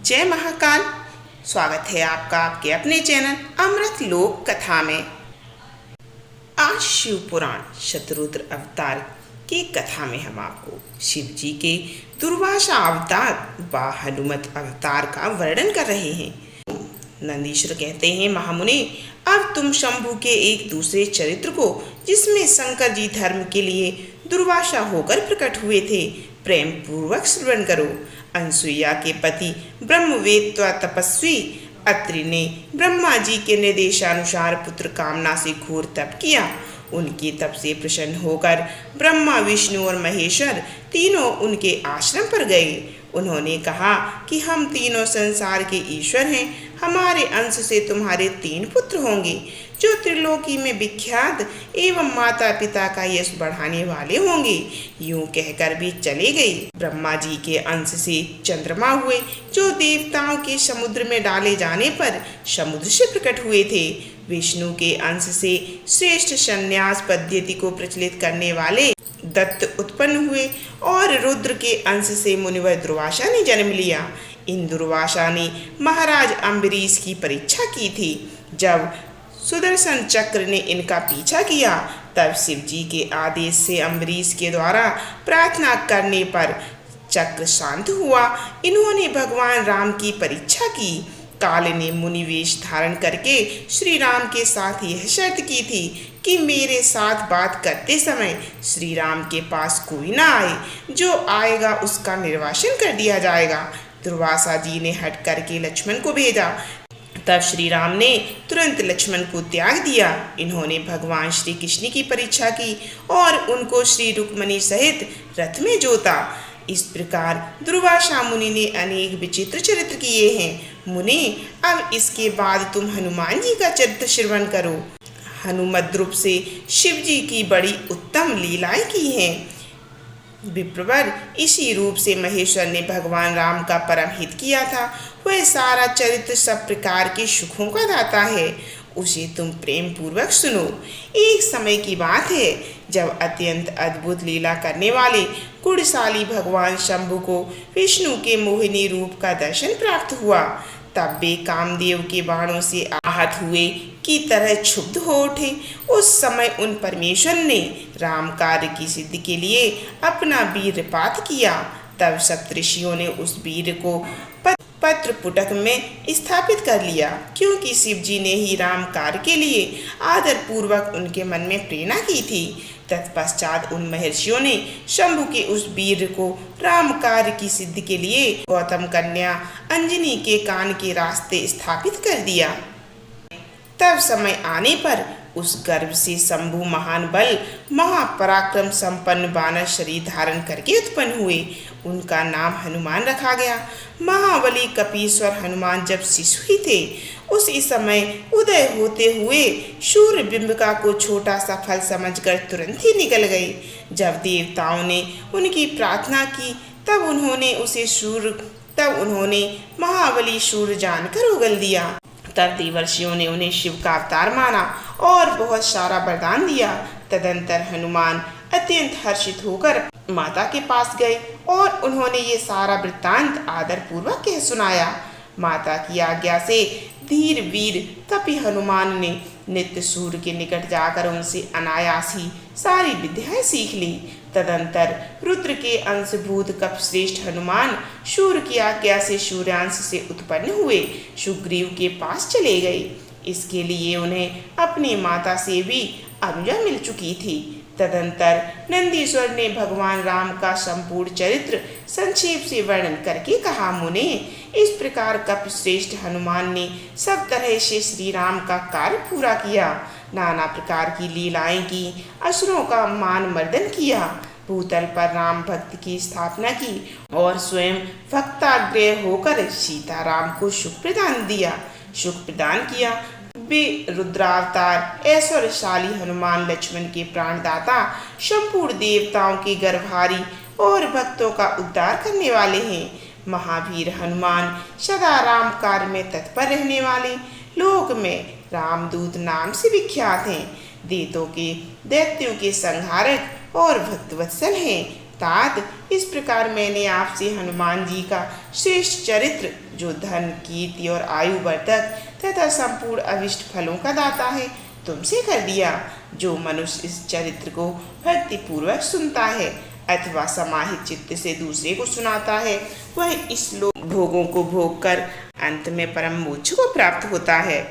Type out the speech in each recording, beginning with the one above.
जय महाकाल। स्वागत है आपका आपके अपने चैनल अमृत लोक कथा में। आज शिव पुराण शतरुद्र अवतार की कथा में हम आपको शिव जी के दुर्वासा अवतार व हनुमत अवतार का वर्णन कर रहे हैं। नंदीश्वर कहते हैं, महामुनि, अब तुम शंभु के एक दूसरे चरित्र को, जिसमें शंकर जी धर्म के लिए दुर्वासा होकर प्रकट हुए थे, प्रेम पूर्वक श्रवण करो। अनसुईया के पति ब्रह्मवेत्ता तपस्वी अत्रि ने ब्रह्मा जी के निर्देशानुसार पुत्र कामना से घोर तप किया। उनके तप से प्रसन्न होकर ब्रह्मा, विष्णु और महेश्वर तीनों उनके आश्रम पर गए। उन्होंने कहा कि हम तीनों संसार के ईश्वर हैं, हमारे अंश से तुम्हारे 3 पुत्र होंगे, जो त्रिलोकी में विख्यात एवं माता पिता का यश बढ़ाने वाले होंगे। यूं कहकर भी चले गए। ब्रह्मा जी के अंश से चंद्रमा हुए, जो देवताओं के समुद्र में डाले जाने पर समुद्र से प्रकट हुए थे। विष्णु के अंश से श्रेष्ठ संन्यास पद्धति को प्रचलित करने वाले दत्त उत्पन्न हुए और रुद्र के अंश से मुनिवर दुर्वासा ने जन्म लिया। इन दुर्वासा ने महाराज अम्बरीश की परीक्षा की थी। जब सुदर्शन चक्र ने इनका पीछा किया, तब शिव जी के आदेश से अम्बरीश के द्वारा प्रार्थना करने पर चक्र शांत हुआ। इन्होंने भगवान राम की परीक्षा की। काल ने मुनि वेश धारण करके श्री राम के साथ यह शर्त की थी कि मेरे साथ बात करते समय श्री राम के पास कोई ना आए, जो आएगा उसका निर्वासन कर दिया जाएगा। दुर्वासा जी ने हट करके लक्ष्मण को भेजा। तब श्री राम ने तुरंत लक्ष्मण को त्याग दिया। इन्होंने भगवान श्री कृष्ण की परीक्षा की और उनको श्री रुक्मिणी सहित रथ में जोता। इस प्रकार दुर्वासा मुनि ने अनेक विचित्र चरित्र किए हैं। मुनि, अब इसके बाद तुम हनुमान जी का चरित्र श्रवण करो। हनुमत रूप से शिव जी की बड़ी उत्तम लीलाएं की हैं। विप्रवर, इसी रूप से महेश्वर ने भगवान राम का परम हित किया था। वह सारा चरित्र सब प्रकार के सुखों का दाता है, उसे तुम प्रेम पूर्वक सुनो। एक समय की बात है, जब अत्यंत अद्भुत लीला करने वाले गुणशाली भगवान शंभु को विष्णु के मोहिनी रूप का दर्शन प्राप्त हुआ। तब वे कामदेव के बाणों से आहत हुए की तरह क्षुब्ध हो उठे। उस समय उन परमेश्वर ने राम कार्य की सिद्धि के लिए अपना वीरपात किया। तब सप्तऋषियों ने उस वीर को पत्र पुटक में स्थापित कर लिया, क्योंकि शिव जी ने ही राम कार्य के लिए आदर पूर्वक उनके मन में प्रेरणा की थी। तत्पश्चात उन महर्षियों ने शंभु के उस वीर को राम कार्य की सिद्धि के लिए गौतम कन्या अंजनी के कान के रास्ते स्थापित कर दिया। तब समय आने पर उस गर्भ से शंभु महान बल, महापराक्रम संपन्न वानर शरीर धारण करके उत्पन्न हुए। उनका नाम हनुमान रखा गया। महाबली कपीश्वर हनुमान जब शिशु ही थे, उसी समय उदय होते हुए सूर्य बिंबिका को छोटा सा फल समझकर तुरंत ही निकल गए। जब देवताओं ने उनकी प्रार्थना की, तब उन्होंने महाबली सूर्य जानकर उगल दिया। तब देवर्षियों ने उन्हें शिव का अवतार माना और बहुत सारा वरदान दिया। तदंतर हनुमान अत्यंत हर्षित होकर माता के पास गए और उन्होंने ये सारा वृत्तांत आदर पूर्वक कह सुनाया। माता की आज्ञा से धीर वीर कपि हनुमान ने नित्य सूर्य के निकट जाकर उनसे अनायास ही सारी विद्याएं सीख ली। तदंतर रुद्र के अंशभूत कप श्रेष्ठ हनुमान सूर्य की आज्ञा से सूर्यांश से उत्पन्न हुए सुग्रीव के पास चले गए। इसके लिए उन्हें अपनी माता से भी अनुज्ञा मिल चुकी थी। तदंतर नंदीश्वर ने भगवान राम का संपूर्ण चरित्र संक्षेप से वर्णन करके कहा, मुने, इस प्रकार कप श्रेष्ठ हनुमान ने सब तरह से श्री राम का कार्य पूरा किया। नाना प्रकार की लीलाएं की, असुरों का मान मर्दन किया, भूतल पर राम भक्त की स्थापना की और स्वयं भक्ताग्रह होकर सीताराम को सुख प्रदान किया। वे रुद्रावतार ऐश्वर्यशाली हनुमान लक्ष्मण के प्राणदाता, संपूर्ण देवताओं के गर्भहारी और भक्तों का उद्धार करने वाले हैं। महावीर हनुमान सदा राम कार्य में तत्पर रहने वाले, लोक में रामदूत नाम से विख्यात हैं। दैत्यों के संहारक और भक्तवत्सल हैं। तात, इस प्रकार मैंने आपसे हनुमान जी का श्रेष्ठ चरित्र जो धन, कीर्ति और आयु वर्धक तथा संपूर्ण अविष्ट फलों का दाता है, तुमसे कर दिया। जो मनुष्य इस चरित्र को भक्ति पूर्वक सुनता है अथवा समाहित चित्त से दूसरे को सुनाता है, वह इस लोक भोगों को भोग कर अंत में परम मोक्ष को प्राप्त होता है।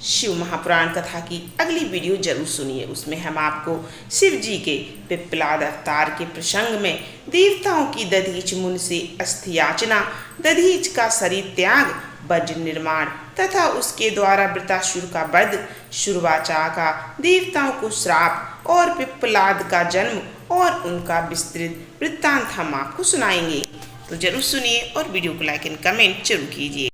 शिव महापुराण कथा की अगली वीडियो जरूर सुनिए। उसमें हम आपको शिव जी के पिप्पलाद अवतार के प्रसंग में देवताओं की दधीच मुनि से अस्थि याचना, दधीच का शरीर त्याग, वज्र निर्माण तथा उसके द्वारा वृतासुर का वध, शुरवाचा का देवताओं को श्राप और पिप्पलाद का जन्म और उनका विस्तृत वृत्तांत हम आपको सुनाएंगे। तो जरूर सुनिए और वीडियो को लाइक एंड कमेंट जरूर कीजिए।